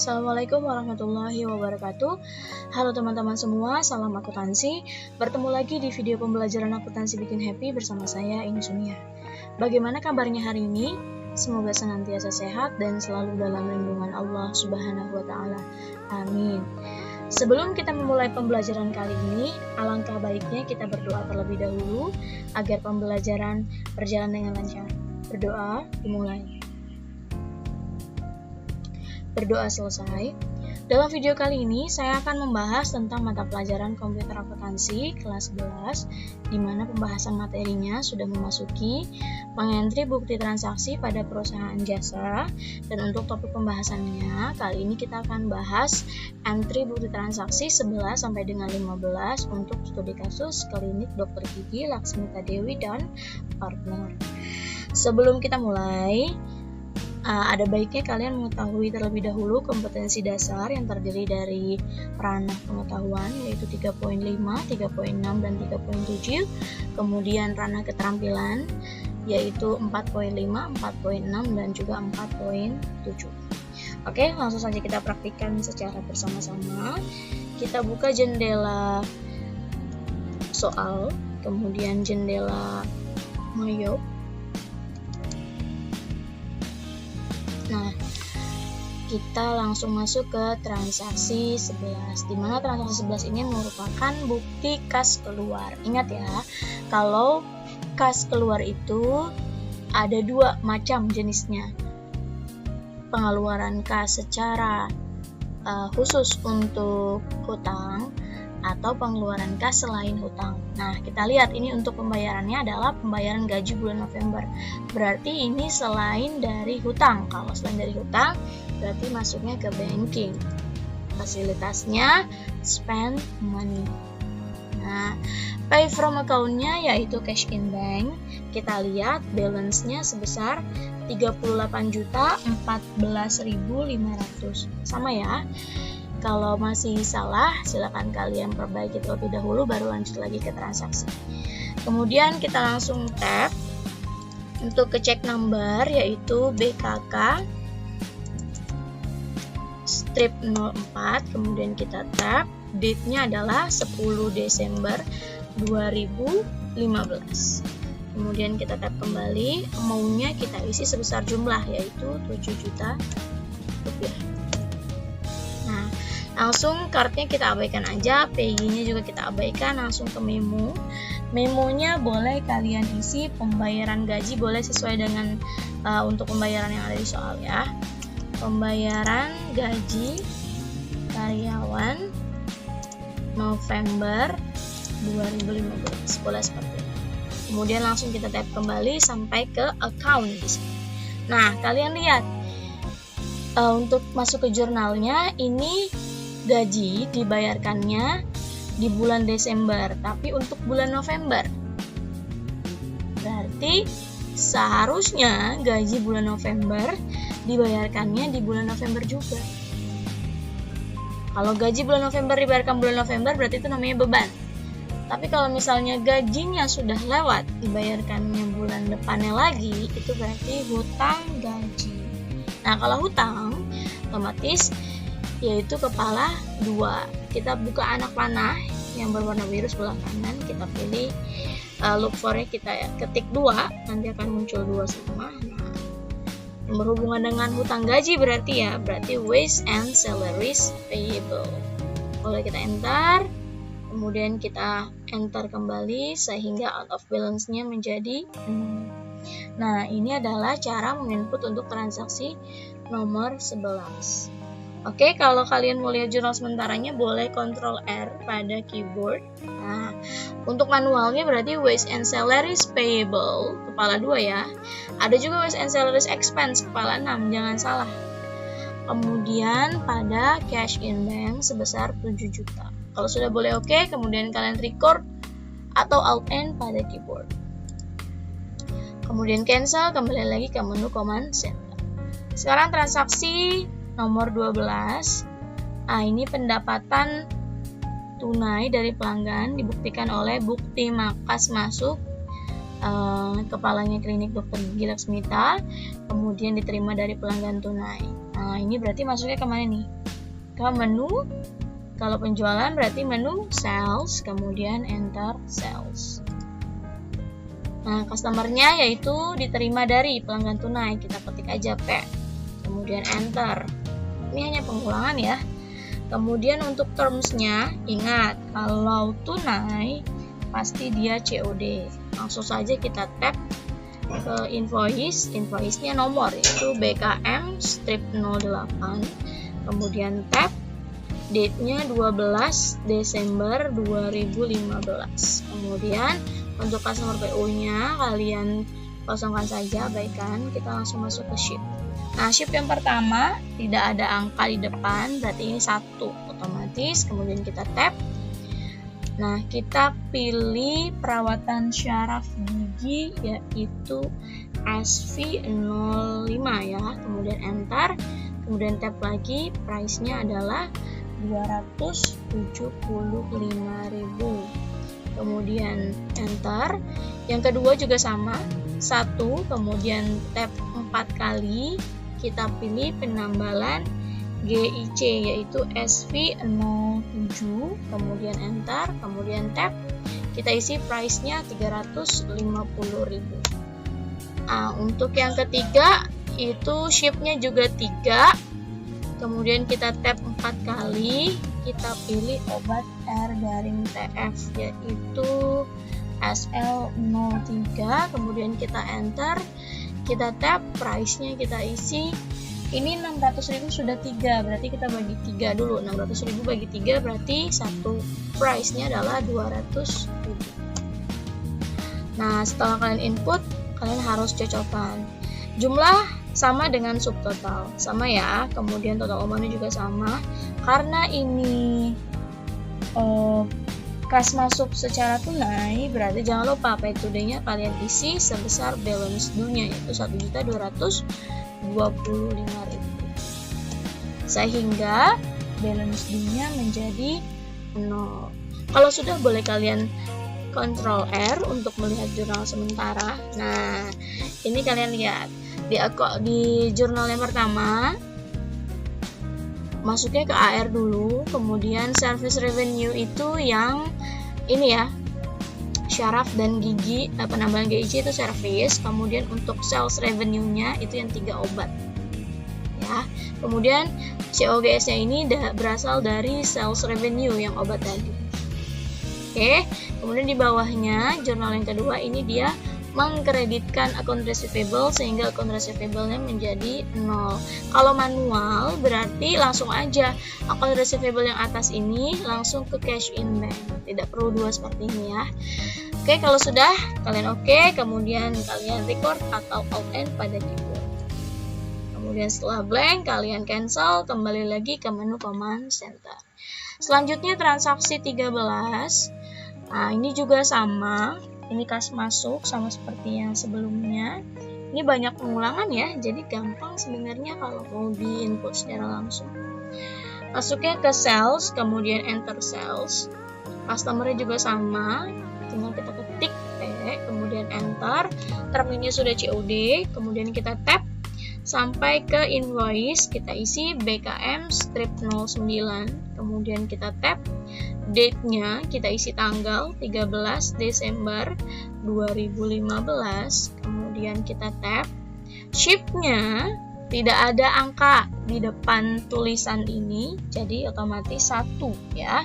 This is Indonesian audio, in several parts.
Assalamualaikum warahmatullahi wabarakatuh. Halo teman-teman semua, salam akuntansi. Bertemu lagi di video pembelajaran akuntansi bikin happy bersama saya, Ini Sunia. Bagaimana kabarnya hari ini? Semoga senantiasa sehat dan selalu dalam lindungan Allah Subhanahu wa Ta'ala. Amin. Sebelum kita memulai pembelajaran kali ini, alangkah baiknya kita berdoa terlebih dahulu agar pembelajaran berjalan dengan lancar. Berdoa dimulai. Berdoa selesai. Dalam video kali ini saya akan membahas tentang mata pelajaran komputer akuntansi kelas 11, di mana pembahasan materinya sudah memasuki pengentri bukti transaksi pada perusahaan jasa. Dan untuk topik pembahasannya kali ini kita akan bahas entry bukti transaksi 11 sampai dengan 15 untuk studi kasus klinik Dr. Gigi Laksmita Dewi dan partner. Sebelum kita mulai, ada baiknya kalian mengetahui terlebih dahulu kompetensi dasar yang terdiri dari ranah pengetahuan yaitu 3.5, 3.6, dan 3.7. Kemudian ranah keterampilan yaitu 4.5, 4.6, dan juga 4.7. Oke, langsung saja kita praktikkan secara bersama-sama. Kita buka jendela soal, kemudian jendela Mayo. Nah, kita langsung masuk ke transaksi 11, di mana transaksi 11 ini merupakan bukti kas keluar. Ingat ya, kalau kas keluar itu ada dua macam jenisnya. Pengeluaran kas secara khusus untuk hutang atau pengeluaran kas selain hutang. Nah, kita lihat ini untuk pembayarannya adalah pembayaran gaji bulan November. Berarti ini selain dari hutang. Kalau selain dari hutang, berarti masuknya ke banking. Fasilitasnya spend money. Nah, pay from account-nya yaitu cash in bank. Kita lihat balance-nya sebesar 38.014.500. Sama ya. Kalau masih salah, silakan kalian perbaiki terlebih dahulu, baru lanjut lagi ke transaksi. Kemudian kita langsung tap untuk ke check number, yaitu BKK strip 04. Kemudian kita tap, date-nya adalah 10 Desember 2015. Kemudian kita tap kembali, amount-nya kita isi sebesar jumlah, yaitu 7 juta rupiah. Langsung kartunya kita abaikan aja, PG-nya juga kita abaikan, langsung ke memo. Memonya boleh kalian isi pembayaran gaji, boleh sesuai dengan untuk pembayaran yang ada di soal ya. Pembayaran gaji karyawan November 2015, boleh seperti ini. Kemudian langsung kita tap kembali sampai ke account di sini. Nah, kalian lihat untuk masuk ke jurnalnya ini gaji dibayarkannya di bulan Desember, tapi untuk bulan November. Berarti seharusnya gaji bulan November dibayarkannya di bulan November juga. Kalau gaji bulan November dibayarkan bulan November, berarti itu namanya beban. Tapi kalau misalnya gajinya sudah lewat, dibayarkannya bulan depannya lagi, itu berarti hutang gaji. Nah, kalau hutang, otomatis yaitu kepala 2. Kita buka anak panah yang berwarna biru sebelah kanan, kita pilih look for-nya, kita ketik 2, nanti akan muncul 2 semua. Nah, yang berhubungan dengan hutang gaji berarti wage and salaries payable. Boleh kita enter, kemudian kita enter kembali sehingga out of balance-nya menjadi 0. Nah, ini adalah cara menginput untuk transaksi nomor 11. Oke, kalau kalian mau lihat jurnal sementaranya boleh Ctrl R pada keyboard. Nah, untuk manualnya berarti wage and salaries payable, kepala 2 ya. Ada juga wage and salaries expense, kepala 6, jangan salah. Kemudian pada cash in bank sebesar 7 juta. Kalau sudah boleh oke, kemudian kalian record atau Alt N pada keyboard. Kemudian cancel, kembali lagi ke menu command center. Sekarang transaksi nomor 12. Nah, ini pendapatan tunai dari pelanggan dibuktikan oleh bukti makas masuk kepalanya klinik Dr. Gigi Laksmita, kemudian diterima dari pelanggan tunai. Nah, ini berarti masuknya kemana nih? Ke menu. Kalau penjualan berarti menu sales, kemudian enter sales. Nah, customernya yaitu diterima dari pelanggan tunai. Kita ketik aja P, kemudian enter. Ini hanya pengulangan ya. Kemudian untuk termsnya, ingat kalau tunai pasti dia COD. Langsung saja kita tap ke invoice. Invoice-nya nomor itu BKM strip 08. Kemudian tap date-nya 12 Desember 2015. Kemudian untuk customer PO-nya kalian kosongkan saja, abaikan. Kita langsung masuk ke ship. Nah, ship yang pertama tidak ada angka di depan, berarti ini 1 otomatis. Kemudian kita tap. Nah, kita pilih perawatan syaraf gigi yaitu SV05 ya. Kemudian enter. Kemudian tap lagi, price-nya adalah 275.000. Kemudian enter. Yang kedua juga sama, 1, kemudian tap 4 kali, kita pilih penambalan GIC yaitu SV07, kemudian enter, kemudian tap, kita isi price-nya 350.000. Nah, untuk yang ketiga itu ship-nya juga 3. Kemudian kita tap 4 kali, kita pilih obat R-TF yaitu SL03, kemudian kita enter, kita tap, price-nya kita isi. Ini 600.000 sudah 3, berarti kita bagi 3 dulu. 600.000 bagi 3 berarti satu price-nya adalah 200.000. Nah, setelah kalian input, kalian harus cocokkan. Jumlah sama dengan subtotal, sama ya. Kemudian total omonnya juga sama. Karena ini kas masuk secara tunai, berarti jangan lupa pay today-nya kalian isi sebesar balance due-nya yaitu 1.225.000. Sehingga balance due-nya menjadi 0. Kalau sudah, boleh kalian Ctrl R untuk melihat jurnal sementara. Nah, ini kalian lihat di jurnal yang pertama masuknya ke AR dulu, kemudian service revenue itu yang ini ya, syaraf dan gigi, penambahan GIC itu service, kemudian untuk sales revenue-nya itu yang 3 obat ya. Kemudian COGS-nya ini berasal dari sales revenue yang obat tadi. Oke, kemudian di bawahnya jurnal yang kedua ini dia mengkreditkan account receivable sehingga account receivable-nya menjadi 0. Kalau manual berarti langsung aja account receivable yang atas ini langsung ke cash in bank, tidak perlu 2 seperti ini ya. Oke, kalau sudah kalian oke, kemudian kalian record atau alt N pada keyboard. Kemudian setelah blank kalian cancel, kembali lagi ke menu command center. Selanjutnya transaksi 13. Nah, ini juga sama. Ini kas masuk sama seperti yang sebelumnya. Ini banyak pengulangan ya, jadi gampang sebenarnya kalau mau di input secara langsung. Masuknya ke sales, kemudian enter sales. Customer-nya juga sama, tinggal kita ketik P, kemudian enter. Terminnya sudah COD, kemudian kita tap sampai ke invoice, kita isi BKM strip 09, kemudian kita tap. Date-nya kita isi tanggal 13 Desember 2015, kemudian kita tap. Ship-nya tidak ada angka di depan tulisan ini, jadi otomatis 1 ya.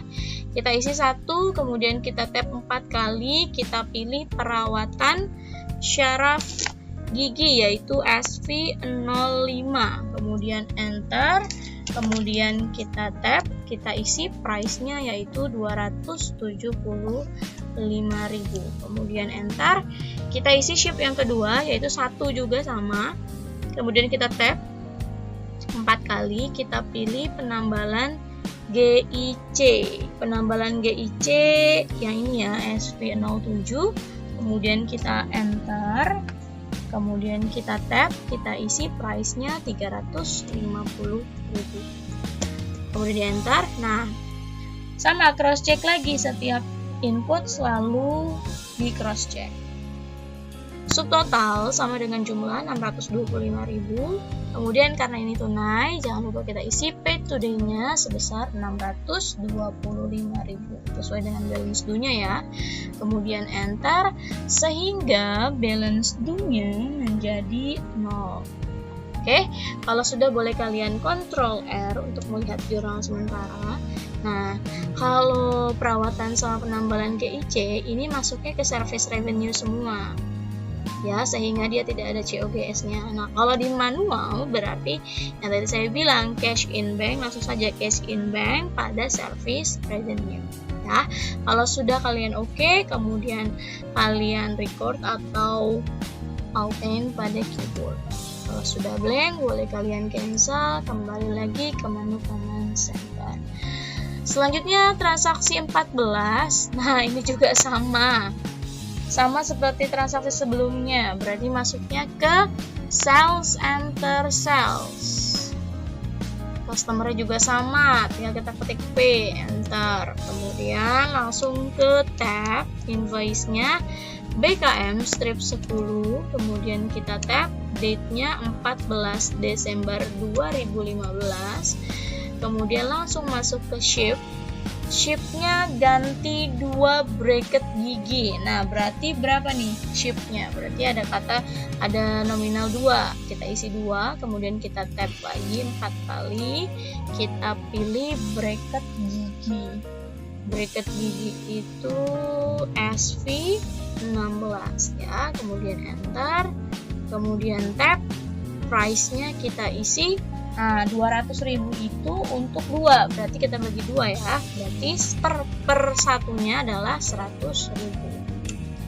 Kita isi 1, kemudian kita tap 4 kali, kita pilih perawatan syaraf gigi yaitu SV05, kemudian enter, kemudian kita tap, kita isi price-nya yaitu 275.000, kemudian enter, kita isi ship yang kedua yaitu 1 juga sama, kemudian kita tap 4 kali, kita pilih penambalan GIC, penambalan GIC yang ini ya SV07, kemudian kita enter, kemudian kita tap, kita isi price-nya 350.000. Kemudian di enter. Nah, sama cross check lagi, setiap input selalu di cross check. Subtotal sama dengan jumlah 625.000. Kemudian karena ini tunai, jangan lupa kita isi paid today-nya sebesar 625.000 sesuai dengan balance due-nya ya. Kemudian enter sehingga balance due-nya menjadi 0. Oke, kalau sudah boleh kalian Ctrl R untuk melihat jurnal sementara. Nah, kalau perawatan sama penambalan GIC ini masuknya ke service revenue semua. Ya, sehingga dia tidak ada COGS-nya. Nah, kalau di manual berarti yang tadi saya bilang cash in bank, langsung saja cash in bank pada service revenue. Ya, kalau sudah kalian oke, kemudian kalian record atau outline pada keyboard. Kalau sudah blank, boleh kalian cancel, kembali lagi ke menu command center. Selanjutnya transaksi 14. Nah, ini juga sama seperti transaksi sebelumnya, berarti masuknya ke sales, enter sales. Customer juga sama, tinggal kita ketik P, enter. Kemudian langsung ke tab invoice-nya BKM strip 10, kemudian kita tab date-nya 14 Desember 2015. Kemudian langsung masuk ke ship-nya ganti 2 bracket gigi. Nah, berarti berapa nih ship-nya? Berarti ada nominal 2. Kita isi 2, kemudian kita tab lagi 4 kali. Kita pilih bracket gigi. Bracket gigi itu SV 16 ya. Kemudian enter. Kemudian tab price-nya kita isi. Nah, 200.000 itu untuk 2, berarti kita bagi 2 ya. Berarti per satunya adalah 100.000.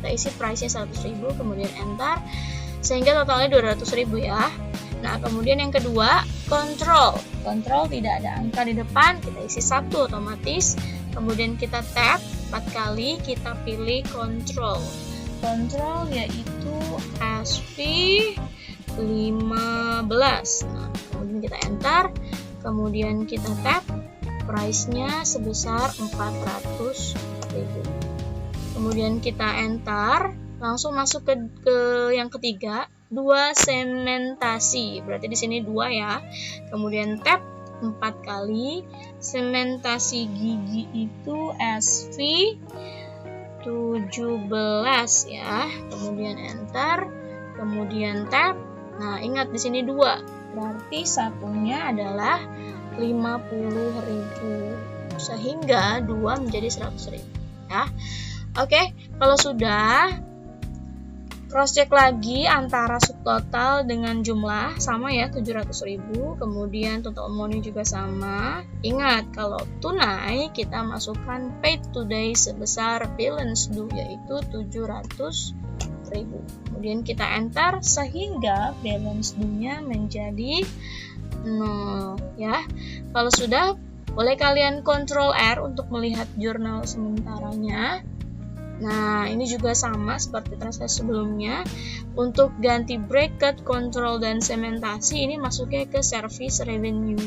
Kita isi price-nya 100.000, kemudian enter. Sehingga totalnya 200.000 ya. Nah, kemudian yang kedua, control. Control tidak ada angka di depan, kita isi 1 otomatis. Kemudian kita tab 4 kali, kita pilih control. Control yaitu SV 15. Nah, kemudian kita enter, kemudian kita tab price-nya sebesar 400.000. Kemudian kita enter, langsung masuk ke yang ketiga, 2 sementasi. Berarti di sini 2 ya. Kemudian tab 4 kali, sementasi gigi itu SV 17 ya. Kemudian enter, kemudian tab. Nah, ingat di sini 2. Berarti satunya adalah 50.000. Sehingga 2 menjadi 100.000 ya. Oke, kalau sudah cross check lagi antara subtotal dengan jumlah sama ya 700.000, kemudian total amount juga sama. Ingat kalau tunai kita masukkan paid today sebesar balance due yaitu 700.000. Kemudian kita enter sehingga balance due-nya menjadi 0 ya. Kalau sudah boleh kalian Ctrl R untuk melihat jurnal sementaranya. Nah, ini juga sama seperti transaksi sebelumnya. Untuk ganti bracket, control, dan sementasi ini masuknya ke service revenue.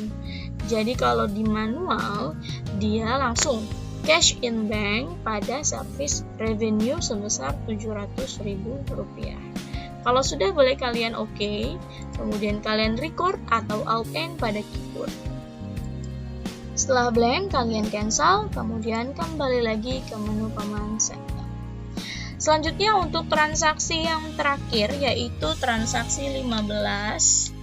Jadi kalau di manual, dia langsung cash in bank pada service revenue sebesar Rp700.000. Kalau sudah boleh kalian oke, kemudian kalian record atau outline pada keyboard. Setelah blank, kalian cancel, kemudian kembali lagi ke menu command center. Selanjutnya untuk transaksi yang terakhir yaitu transaksi 15.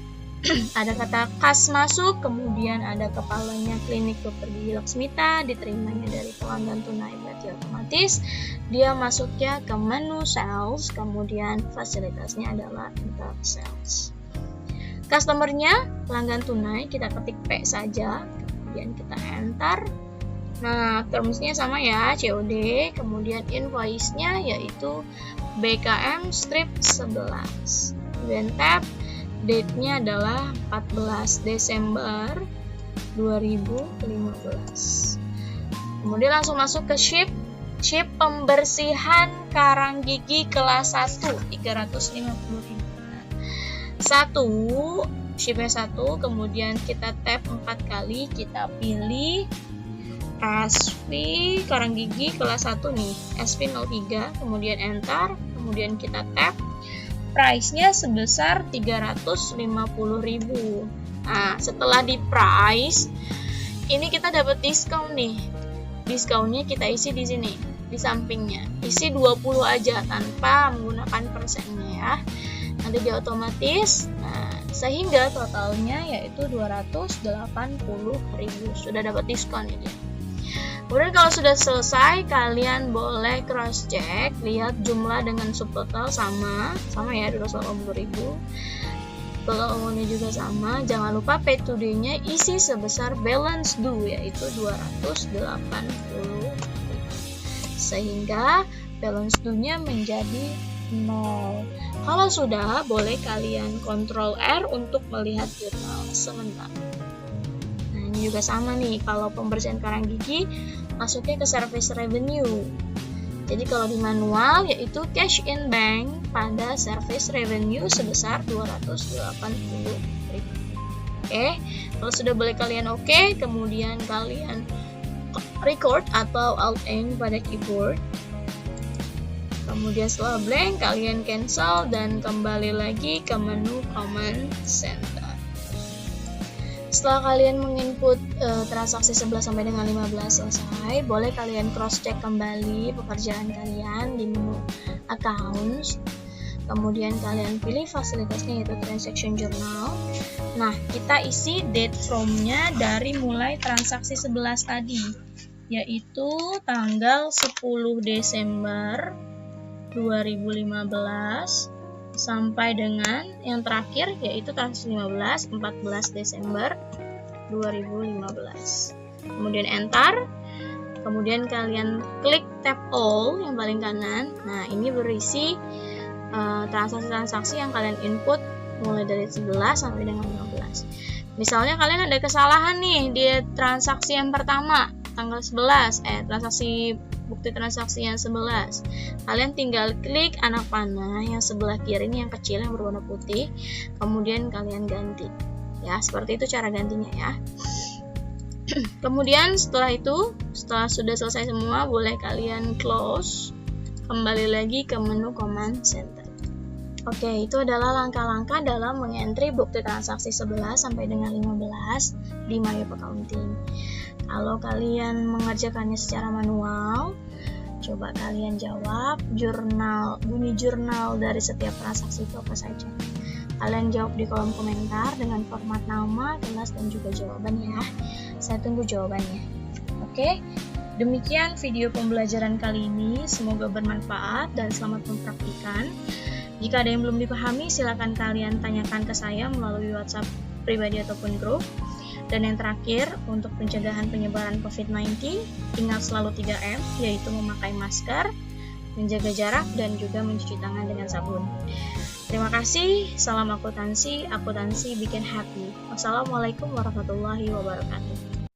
Ada kata kas masuk, kemudian ada kepalanya klinik Dr. Gigi Laksmita, diterimanya dari pelanggan tunai, berarti otomatis dia masuknya ke menu sales, kemudian fasilitasnya adalah enter sales. Customernya pelanggan tunai, kita ketik P saja, kemudian kita enter. Nah, termsnya sama ya, COD, kemudian invoice-nya yaitu BKM strip 11. Kemudian tab, date-nya adalah 14 Desember 2015. Kemudian langsung masuk ke ship pembersihan karang gigi kelas 1, 350.000. 1, shipnya 1, kemudian kita tab 4 kali, kita pilih SV karang gigi kelas 1 nih, SV03, kemudian enter, kemudian kita tab price-nya sebesar 350.000. Nah, setelah di price, ini kita dapat diskon nih. Diskonnya kita isi di sini, di sampingnya. Isi 20 aja tanpa menggunakan persennya ya. Nanti dia otomatis. Nah, sehingga totalnya yaitu 280.000. Sudah dapat diskon ini. Kemudian kalau sudah selesai, kalian boleh cross check, lihat jumlah dengan subtotal sama ya 280.000. Total amount-nya juga sama. Jangan lupa pay today-nya isi sebesar balance due yaitu 280.000. Sehingga balance due-nya menjadi 0. Kalau sudah, boleh kalian Ctrl R untuk melihat jurnal sebentar. Nah, ini juga sama nih, kalau pembersihan karang gigi masuknya ke service revenue. Jadi kalau di manual yaitu cash in bank pada service revenue sebesar 280.000. Oke, kalau sudah boleh kalian oke, kemudian kalian record atau alt N pada keyboard. Kemudian setelah blank, kalian cancel dan kembali lagi ke menu Command Center. Setelah kalian menginput transaksi 11 sampai dengan 15 selesai, boleh kalian cross check kembali pekerjaan kalian di menu Accounts. Kemudian kalian pilih fasilitasnya yaitu Transaction Journal. Nah, kita isi date from-nya dari mulai transaksi 11 tadi, yaitu tanggal 10 Desember 2015 sampai dengan yang terakhir yaitu transaksi 14 Desember 2015. Kemudian enter. Kemudian kalian klik tab all yang paling kanan. Nah, ini berisi transaksi-transaksi yang kalian input mulai dari 11 sampai dengan 15. Misalnya kalian ada kesalahan nih di transaksi yang pertama, tanggal 11, transaksi bukti transaksi yang 11. Kalian tinggal klik anak panah yang sebelah kiri ini yang kecil yang berwarna putih, kemudian kalian ganti. Ya, seperti itu cara gantinya ya. Kemudian setelah sudah selesai semua, boleh kalian close, kembali lagi ke menu Command Center. Oke, itu adalah langkah-langkah dalam mengentry bukti transaksi 11 sampai dengan 15 di MyWeb Accounting. Kalau kalian mengerjakannya secara manual, coba kalian jawab bunyi jurnal dari setiap transaksi itu apa saja. Kalian jawab di kolom komentar dengan format nama, kelas, dan juga jawaban ya. Saya tunggu jawabannya. Oke, demikian video pembelajaran kali ini. Semoga bermanfaat dan selamat mempraktikkan. Jika ada yang belum dipahami, silakan kalian tanyakan ke saya melalui WhatsApp pribadi ataupun grup. Dan yang terakhir, untuk pencegahan penyebaran COVID-19, ingat selalu 3M, yaitu memakai masker, menjaga jarak, dan juga mencuci tangan dengan sabun. Terima kasih, salam akuntansi bikin happy. Wassalamualaikum warahmatullahi wabarakatuh.